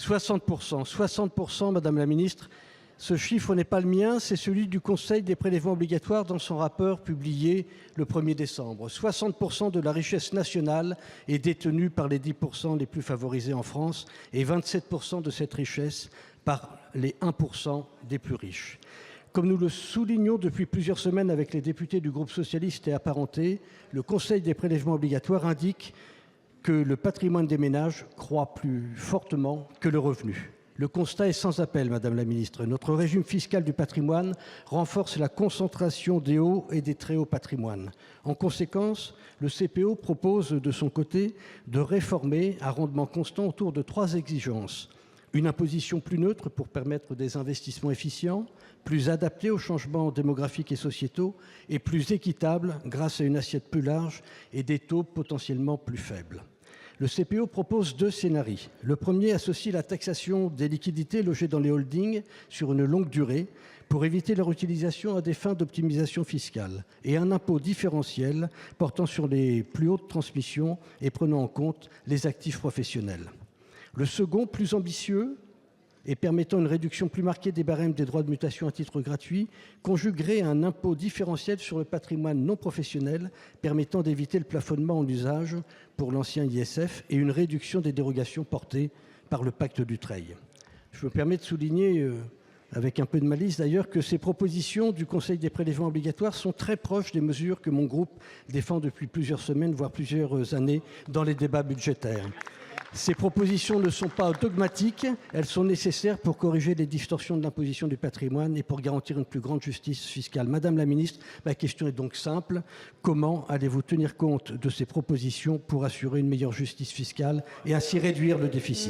60%. 60%, Madame la Ministre. Ce chiffre n'est pas le mien, c'est celui du Conseil des prélèvements obligatoires dans son rapport publié le 1er décembre. 60% de la richesse nationale est détenue par les 10% les plus favorisés en France et 27% de cette richesse par les 1% des plus riches. Comme nous le soulignons depuis plusieurs semaines avec les députés du groupe socialiste et apparentés, le Conseil des prélèvements obligatoires indique que le patrimoine des ménages croît plus fortement que le revenu. Le constat est sans appel, Madame la Ministre. Notre régime fiscal du patrimoine renforce la concentration des hauts et des très hauts patrimoines. En conséquence, le CPO propose de son côté de réformer à rendement constant autour de 3 exigences. Une imposition plus neutre pour permettre des investissements efficients, plus adaptée aux changements démographiques et sociétaux et plus équitable grâce à une assiette plus large et des taux potentiellement plus faibles. Le CPO propose 2 scénarios. Le premier associe la taxation des liquidités logées dans les holdings sur une longue durée pour éviter leur utilisation à des fins d'optimisation fiscale et un impôt différentiel portant sur les plus hautes transmissions et prenant en compte les actifs professionnels. Le second, plus ambitieux et permettant une réduction plus marquée des barèmes des droits de mutation à titre gratuit, conjuguerait un impôt différentiel sur le patrimoine non professionnel permettant d'éviter le plafonnement en usage pour l'ancien ISF et une réduction des dérogations portées par le pacte Dutreil. Je me permets de souligner, avec un peu de malice d'ailleurs, que ces propositions du Conseil des prélèvements obligatoires sont très proches des mesures que mon groupe défend depuis plusieurs semaines, voire plusieurs années, dans les débats budgétaires. Ces propositions ne sont pas dogmatiques, elles sont nécessaires pour corriger les distorsions de l'imposition du patrimoine et pour garantir une plus grande justice fiscale. Madame la Ministre, ma question est donc simple. Comment allez-vous tenir compte de ces propositions pour assurer une meilleure justice fiscale et ainsi réduire le déficit ?